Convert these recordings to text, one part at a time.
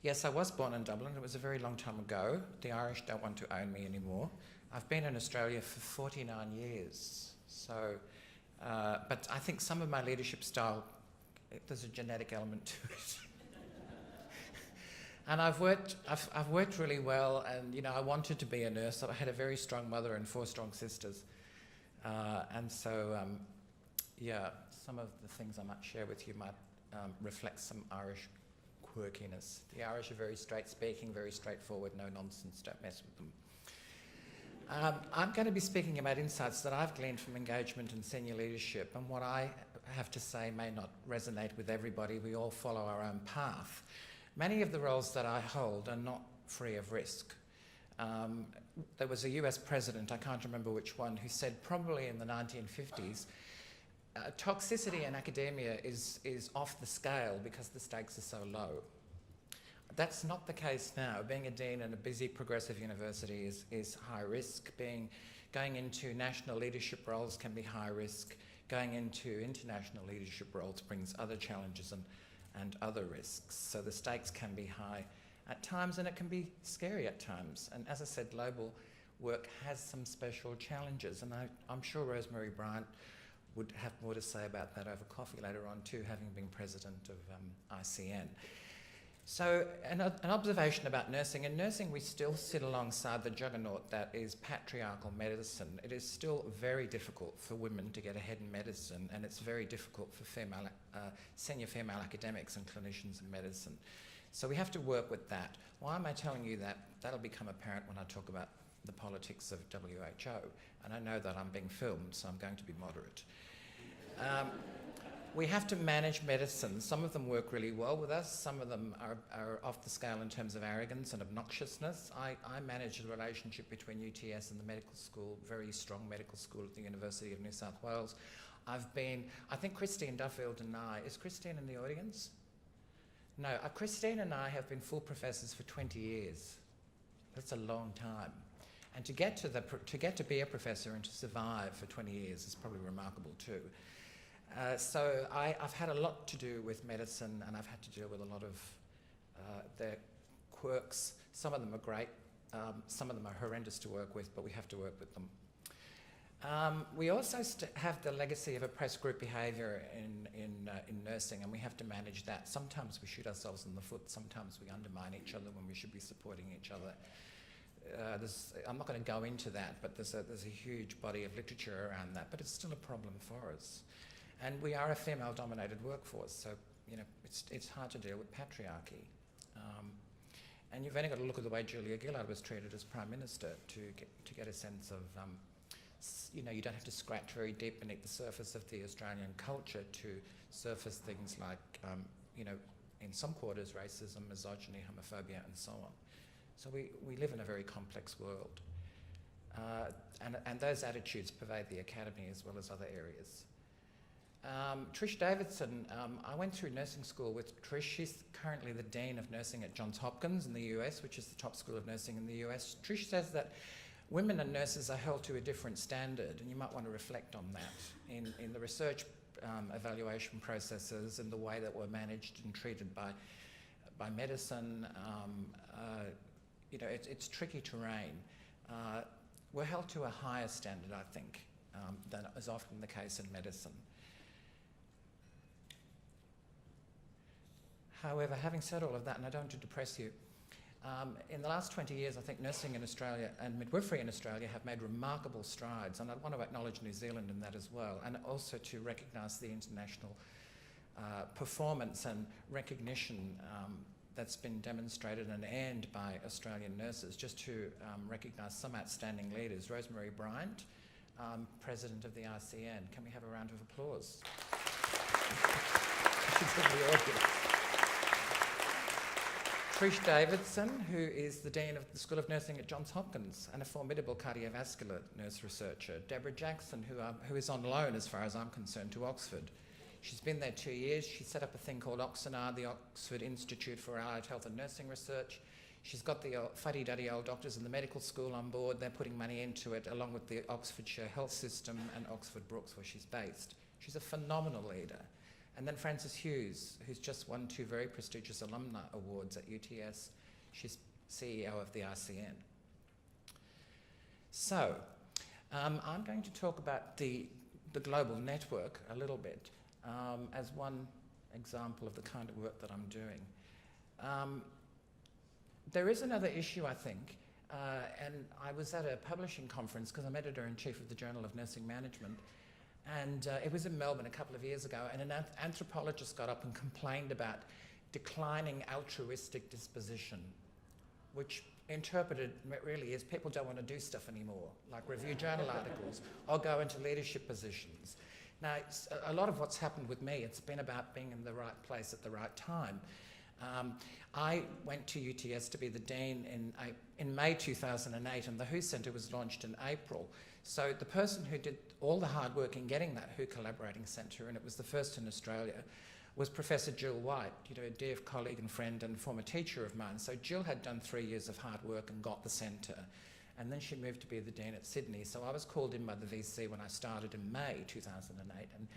Yes, I was born in Dublin. It was a very long time ago. The Irish don't want to own me anymore. I've been in Australia for 49 years. So, but I think some of my leadership style, there's a genetic element to it. And I've worked really well, and I wanted to be a nurse. I had a very strong mother and 4 strong sisters. And so, yeah, some of the things I might share with you might reflect some Irish quirkiness. The Irish are very straight-speaking, very straightforward, no nonsense, don't mess with them. I'm going to be speaking about insights that I've gleaned from engagement and senior leadership, and what I have to say may not resonate with everybody. We all follow our own path. Many of the roles that I hold are not free of risk. There was a US president, I can't remember which one, who said probably in the 1950s, toxicity in academia is off the scale because the stakes are so low. That's not the case now. Being a dean in a busy progressive university is high risk. Going into national leadership roles can be high risk. Going into international leadership roles brings other challenges and other risks. So the stakes can be high at times, and it can be scary at times. And as I said, global work has some special challenges, and I'm sure Rosemary Bryant would have more to say about that over coffee later on too, having been president of FACN. So an observation about nursing. In nursing, we still sit alongside the juggernaut that is patriarchal medicine. It is still very difficult for women to get ahead in medicine, and it's very difficult for senior female academics and clinicians in medicine. So we have to work with that. Why am I telling you that? That'll become apparent when I talk about the politics of WHO. And I know that I'm being filmed, so I'm going to be moderate. We have to manage medicine. Some of them work really well with us. Some of them are off the scale in terms of arrogance and obnoxiousness. I manage the relationship between UTS and the medical school, very strong medical school at the University of New South Wales. I think Christine Duffield and I, is Christine in the audience? No, Christine and I have been full professors for 20 years. That's a long time. And to get to be a professor and to survive for 20 years is probably remarkable too. So I've had a lot to do with medicine, and I've had to deal with a lot of their quirks. Some of them are great, some of them are horrendous to work with, but we have to work with them. We also have the legacy of oppressed group behaviour in nursing, and we have to manage that. Sometimes we shoot ourselves in the foot, sometimes we undermine each other when we should be supporting each other. I'm not going to go into that, but there's a huge body of literature around that, but it's still a problem for us. And we are a female-dominated workforce, so it's hard to deal with patriarchy. And you've only got to look at the way Julia Gillard was treated as Prime Minister to get a sense of, you don't have to scratch very deep beneath the surface of the Australian culture to surface things like, in some quarters, racism, misogyny, homophobia, and so on. So we live in a very complex world. And those attitudes pervade the academy as well as other areas. Trish Davidson, I went through nursing school with Trish. She's currently the Dean of Nursing at Johns Hopkins in the US, which is the top school of nursing in the US. Trish says that women and nurses are held to a different standard, and you might want to reflect on that in the research evaluation processes and the way that we're managed and treated by medicine. It's tricky terrain. We're held to a higher standard, I think, than is often the case in medicine. However, having said all of that, and I don't want to depress you, in the last 20 years, I think nursing in Australia and midwifery in Australia have made remarkable strides, and I want to acknowledge New Zealand in that as well, and also to recognise the international performance and recognition that's been demonstrated and earned by Australian nurses. Just to recognise some outstanding leaders. Rosemary Bryant, President of the FACN. Can we have a round of applause? She's in the audience. Trish Davidson, who is the Dean of the School of Nursing at Johns Hopkins and a formidable cardiovascular nurse researcher. Deborah Jackson, who is on loan, as far as I'm concerned, to Oxford. She's been there 2 years. She set up a thing called Oxenar, the Oxford Institute for Allied Health and Nursing Research. She's got the fuddy-duddy old doctors in the medical school on board. They're putting money into it, along with the Oxfordshire Health System and Oxford Brookes, where she's based. She's a phenomenal leader. And then Frances Hughes, who's just won 2 very prestigious alumni awards at UTS. She's CEO of the ICN. So, I'm going to talk about the global network a little bit as one example of the kind of work that I'm doing. There is another issue, I think, and I was at a publishing conference because I'm editor-in-chief of the Journal of Nursing Management, and it was in Melbourne a couple of years ago, and an anthropologist got up and complained about declining altruistic disposition, which interpreted really is people don't want to do stuff anymore, like review journal articles or go into leadership positions. Now, a lot of what's happened with me, it's been about being in the right place at the right time. I went to UTS to be the Dean in May 2008, and the WHO Centre was launched in April. So the person who did all the hard work in getting that WHO Collaborating Centre, and it was the first in Australia, was Professor Jill White, a dear colleague and friend and former teacher of mine. So Jill had done 3 years of hard work and got the centre, and then she moved to be the Dean at Sydney. So I was called in by the VC when I started in May 2008, and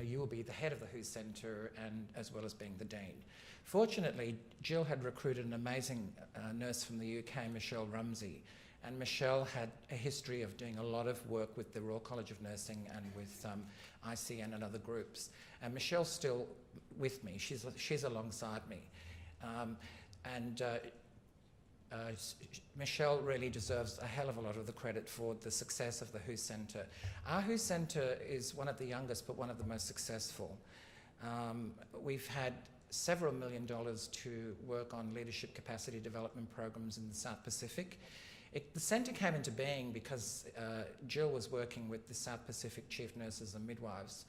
you will be the head of the WHO Centre and as well as being the Dean. Fortunately, Jill had recruited an amazing nurse from the UK, Michelle Rumsey, and Michelle had a history of doing a lot of work with the Royal College of Nursing and with ICN and other groups. And Michelle's still with me. She's alongside me. Michelle really deserves a hell of a lot of the credit for the success of the WHO Centre. Our WHO Centre is one of the youngest but one of the most successful. We've had several $1 million to work on leadership capacity development programs in the South Pacific. The centre came into being because Jill was working with the South Pacific chief nurses and midwives,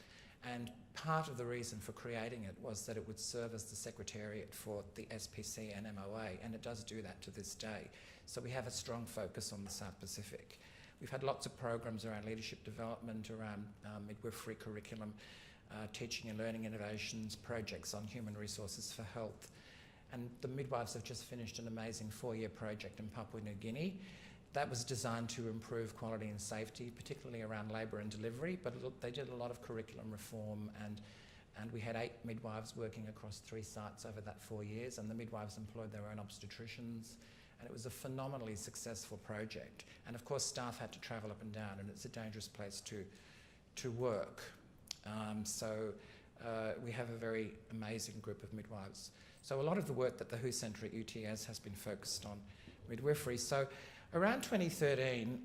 and part of the reason for creating it was that it would serve as the secretariat for the SPC and MOA, and it does do that to this day. So we have a strong focus on the South Pacific. We've had lots of programs around leadership development, around midwifery curriculum, teaching and learning innovations, projects on human resources for health. And the midwives have just finished an amazing 4-year project in Papua New Guinea. That was designed to improve quality and safety, particularly around labour and delivery, but they did a lot of curriculum reform, and we had 8 midwives working across 3 sites over that 4 years, and the midwives employed their own obstetricians, and it was a phenomenally successful project. And of course, staff had to travel up and down, and it's a dangerous place to work. We have a very amazing group of midwives. So a lot of the work that the WHO Centre at UTS has been focused on midwifery. So around 2013,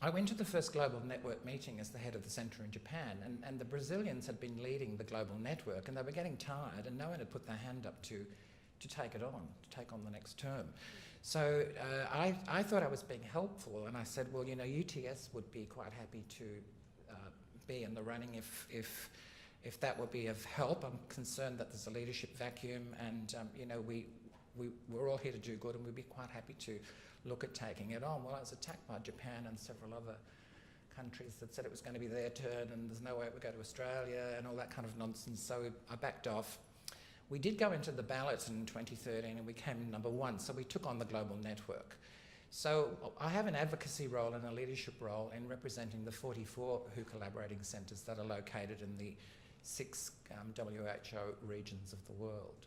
I went to the first global network meeting as the head of the centre in Japan, and the Brazilians had been leading the global network, and they were getting tired, and no one had put their hand up to take it on, to take on the next term. So I thought I was being helpful, and I said, well, UTS would be quite happy to be in the running if that would be of help. I'm concerned that there's a leadership vacuum, and we're all here to do good, and we'd be quite happy to look at taking it on. Well, I was attacked by Japan and several other countries that said it was going to be their turn and there's no way it would go to Australia and all that kind of nonsense, so I backed off. We did go into the ballot in 2013 and we came number 1, so we took on the global network. So I have an advocacy role and a leadership role in representing the 44 WHO collaborating centres that are located in the 6 WHO regions of the world.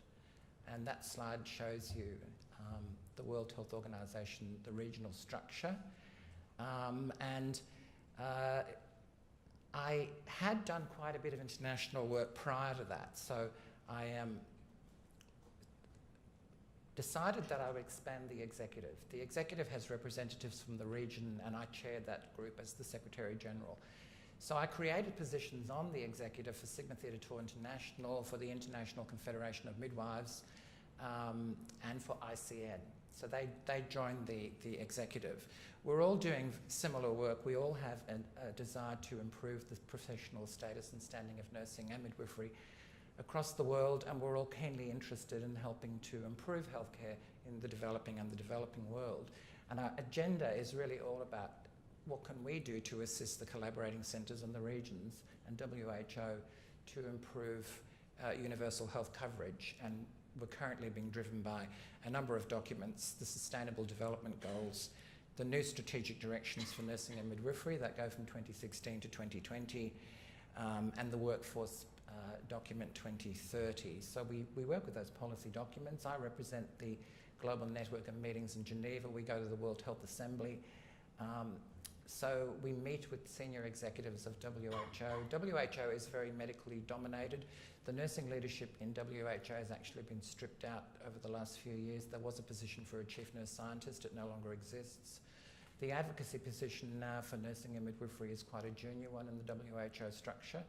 And that slide shows you the World Health Organization, the regional structure. I had done quite a bit of international work prior to that, so I decided that I would expand the executive. The executive has representatives from the region, and I chaired that group as the Secretary General. So I created positions on the executive for Sigma Theta Tau International, for the International Confederation of Midwives, and for ICN. So they joined the executive. We're all doing similar work. We all have a desire to improve the professional status and standing of nursing and midwifery across the world, and we're all keenly interested in helping to improve healthcare in the developing and the developing world. And our agenda is really all about what can we do to assist the collaborating centres in the regions and WHO to improve universal health coverage. And we're currently being driven by a number of documents: the Sustainable Development Goals, the new strategic directions for nursing and midwifery that go from 2016 to 2020, and the workforce document 2030. So we work with those policy documents. I represent the Global Network of Meetings in Geneva. We go to the World Health Assembly. So we meet with senior executives of WHO. WHO is very medically dominated. The nursing leadership in WHO has actually been stripped out over the last few years. There was a position for a chief nurse scientist. It no longer exists. The advocacy position now for nursing and midwifery is quite a junior one in the WHO structure.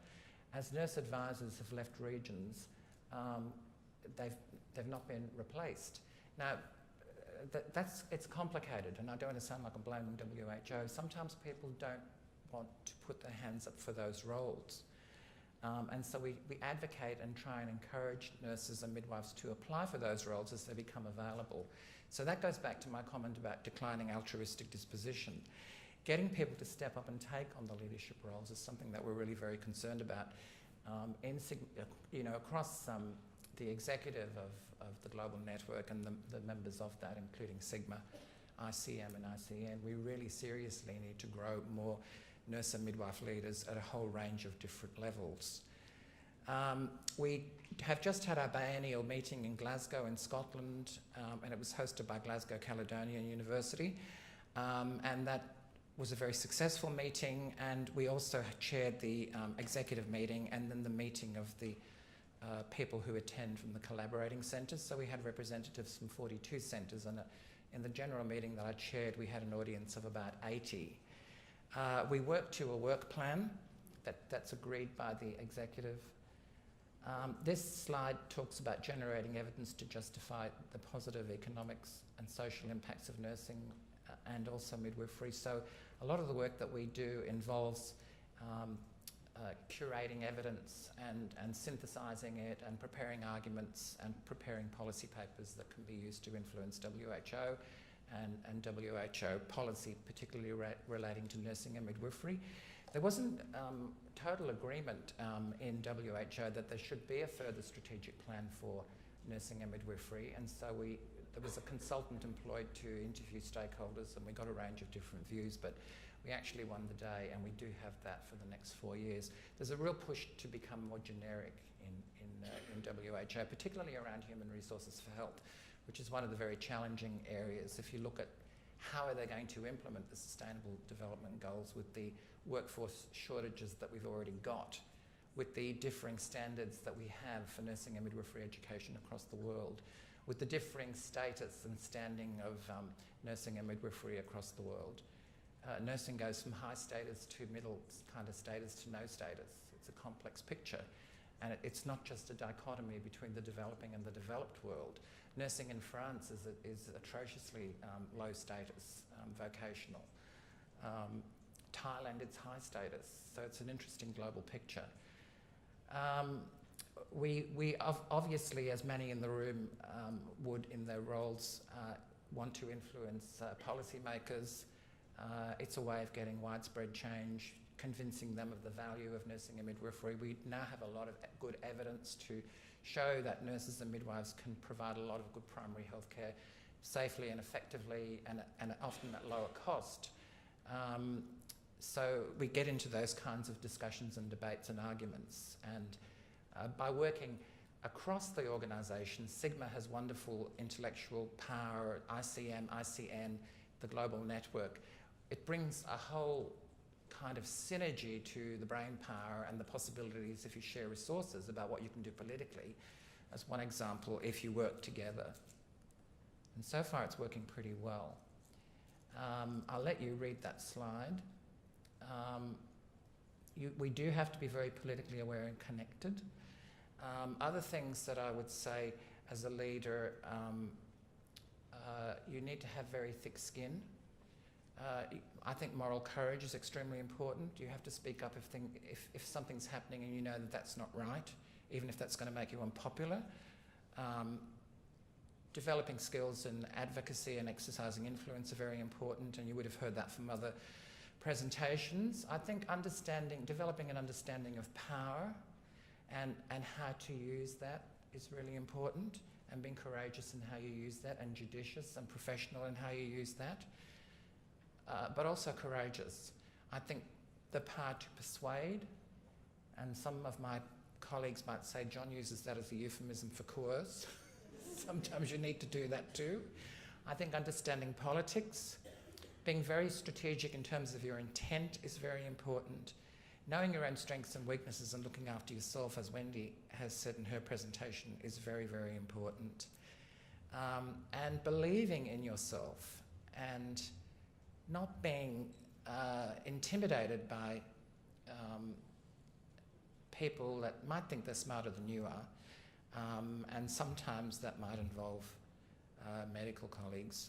As nurse advisors have left regions, they've not been replaced. Now, it's complicated, and I don't want to sound like I'm blaming WHO. Sometimes people don't want to put their hands up for those roles. And so we advocate and try and encourage nurses and midwives to apply for those roles as they become available. So that goes back to my comment about declining altruistic disposition. Getting people to step up and take on the leadership roles is something that we're really very concerned about. Across the executive of the global network and the members of that, including Sigma, ICM and ICN, we really seriously need to grow more nurse and midwife leaders at a whole range of different levels. We have just had our biennial meeting in Glasgow in Scotland, and it was hosted by Glasgow Caledonian University, and that was a very successful meeting, and we also chaired the executive meeting and then the meeting of the people who attend from the collaborating centres. So we had representatives from 42 centres, and in the general meeting that I chaired, we had an audience of about 80. We worked to a work plan that's agreed by the executive. This slide talks about generating evidence to justify the positive economics and social impacts of nursing and also midwifery. So a lot of the work that we do involves curating evidence and synthesising it and preparing arguments and preparing policy papers that can be used to influence WHO and WHO policy, particularly relating to nursing and midwifery. There wasn't total agreement in WHO that there should be a further strategic plan for nursing and midwifery, and so there was a consultant employed to interview stakeholders, and we got a range of different views, but we actually won the day, and we do have that for the next 4 years. There's a real push to become more generic in WHO, particularly around human resources for health, which is one of the very challenging areas. If you look at how are they going to implement the Sustainable Development Goals with the workforce shortages that we've already got, with the differing standards that we have for nursing and midwifery education across the world, with the differing status and standing of nursing and midwifery across the world. Nursing goes from high status to middle kind of status to no status. It's a complex picture, and it's not just a dichotomy between the developing and the developed world. Nursing in France is atrociously low status, vocational. Thailand, it's high status, so it's an interesting global picture. We obviously, as many in the room would in their roles, want to influence policymakers. It's a way of getting widespread change, convincing them of the value of nursing and midwifery. We now have a lot of good evidence to show that nurses and midwives can provide a lot of good primary health care safely and effectively and often at lower cost. So we get into those kinds of discussions and debates and arguments, and by working across the organisation, Sigma has wonderful intellectual power, ICM, ICN, the global network. It brings a whole kind of synergy to the brain power and the possibilities if you share resources about what you can do politically, as one example, if you work together. And so far it's working pretty well. I'll let you read that slide. We do have to be very politically aware and connected. Other things that I would say as a leader, you need to have very thick skin. I think moral courage is extremely important. You have to speak up if something's happening and you know that that's not right, even if that's going to make you unpopular. Developing skills in advocacy and exercising influence are very important, and you would have heard that from other presentations. I think developing an understanding of power and how to use that is really important, and being courageous in how you use that, and judicious and professional in how you use that, but also courageous. I think the power to persuade, and some of my colleagues might say John uses that as a euphemism for coerce. Sometimes you need to do that too. I think understanding politics, being very strategic in terms of your intent is very important. Knowing your own strengths and weaknesses and looking after yourself, as Wendy has said in her presentation, is very, very important. And believing in yourself and not being intimidated by people that might think they're smarter than you are, and sometimes that might involve medical colleagues.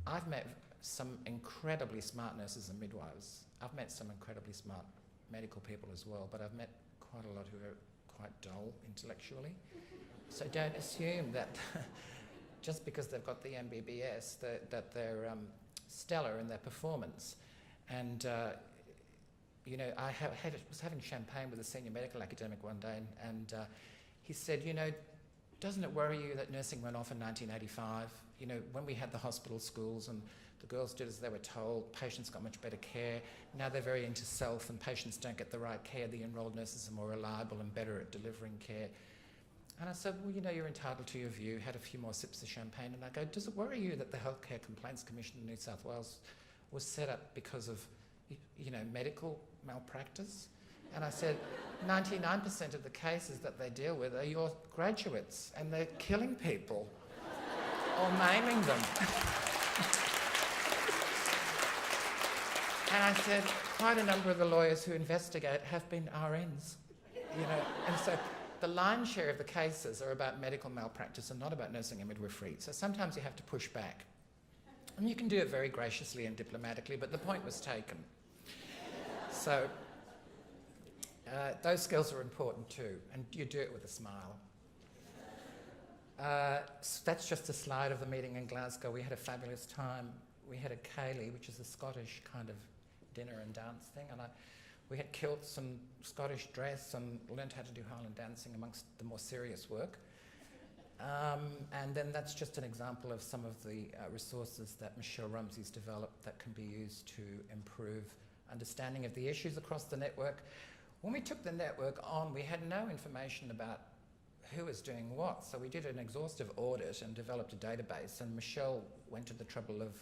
I've met some incredibly smart nurses and midwives. I've met some incredibly smart medical people as well, but I've met quite a lot who are quite dull intellectually. So don't assume that just because they've got the MBBS that they're stellar in their performance. And you know, I was having champagne with a senior medical academic one day, and he said, you know, doesn't it worry you that nursing went off in 1985? You know, when we had the hospital schools and the girls did as they were told, patients got much better care. Now they're very into self and patients don't get the right care. The enrolled nurses are more reliable and better at delivering care. And I said, well, you know, you're entitled to your view. Had a few more sips of champagne. And I go, does it worry you that the Healthcare Complaints Commission in New South Wales was set up because of, you know, medical malpractice? And I said, 99% of the cases that they deal with are your graduates and they're killing people or maiming them. And I said, quite a number of the lawyers who investigate have been RNs, you know. And so the lion's share of the cases are about medical malpractice and not about nursing and midwifery. So sometimes you have to push back. And you can do it very graciously and diplomatically, but the point was taken. So those skills are important too, and you do it with a smile. So that's just a slide of the meeting in Glasgow. We had a fabulous time. We had a Daly, which is a Scottish kind of dinner and dance thing, and we had kilts and Scottish dress and learned how to do Highland dancing amongst the more serious work. And then that's just an example of some of the resources that Michelle Rumsey's developed that can be used to improve understanding of the issues across the network. When we took the network on, we had no information about who was doing what, so we did an exhaustive audit and developed a database, and Michelle went to the trouble of,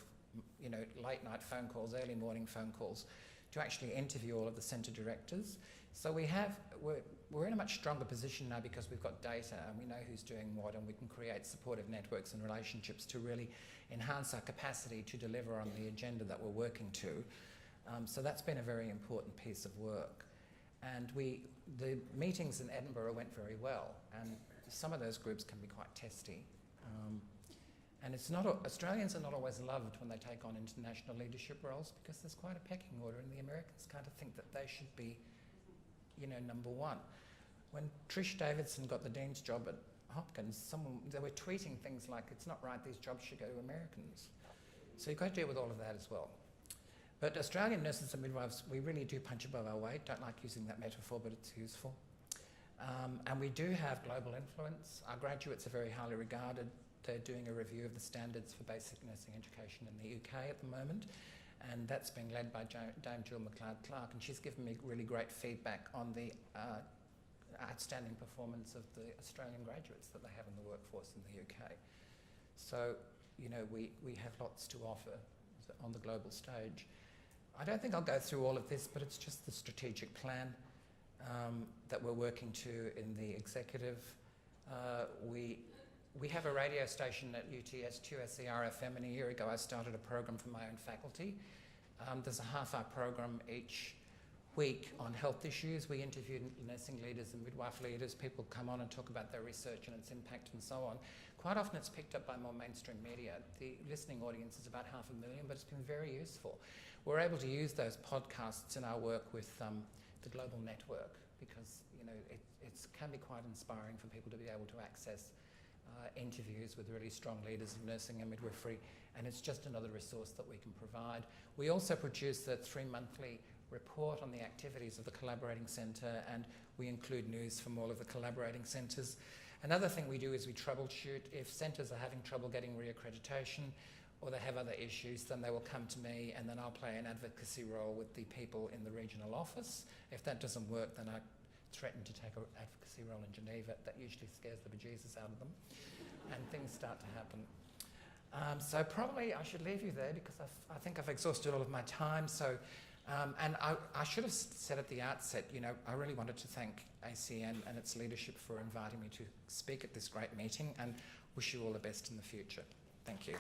you know, late night phone calls, early morning phone calls, to actually interview all of the centre directors. So we're in a much stronger position now because we've got data and we know who's doing what, and we can create supportive networks and relationships to really enhance our capacity to deliver on the agenda that we're working to. So that's been a very important piece of work. And the meetings in Edinburgh went very well, and some of those groups can be quite testy. And it's not, Australians are not always loved when they take on international leadership roles because there's quite a pecking order, and the Americans kind of think that they should be, you know, number one. When Trish Davidson got the Dean's job at Hopkins, they were tweeting things like, it's not right, these jobs should go to Americans. So you've got to deal with all of that as well. But Australian nurses and midwives, we really do punch above our weight. Don't like using that metaphor, but it's useful. And we do have global influence. Our graduates are very highly regarded. They're doing a review of the standards for basic nursing education in the UK at the moment, and that's being led by Dame Jill McLeod-Clark, and she's given me really great feedback on the outstanding performance of the Australian graduates that they have in the workforce in the UK. So, you know, we have lots to offer on the global stage. I don't think I'll go through all of this, but it's just the strategic plan that we're working to in the executive. We have a radio station at UTS, 2SER-FM, and a year ago I started a program for my own faculty. There's a half-hour program each week on health issues. We interview nursing leaders and midwife leaders. People come on and talk about their research and its impact and so on. Quite often it's picked up by more mainstream media. The listening audience is about 500,000, but it's been very useful. We're able to use those podcasts in our work with the global network because, you know, it can be quite inspiring for people to be able to access interviews with really strong leaders of nursing and midwifery, and it's just another resource that we can provide. We also produce a 3-monthly report on the activities of the Collaborating Centre, and we include news from all of the collaborating centres. Another thing we do is we troubleshoot. If centres are having trouble getting reaccreditation or they have other issues, then they will come to me, and then I'll play an advocacy role with the people in the regional office. If that doesn't work, then I threaten to take an advocacy role in Geneva, that usually scares the bejesus out of them, and things start to happen. So probably I should leave you there because I think I've exhausted all of my time. So, and I should have said at the outset, you know, I really wanted to thank ACN and its leadership for inviting me to speak at this great meeting, and wish you all the best in the future. Thank you.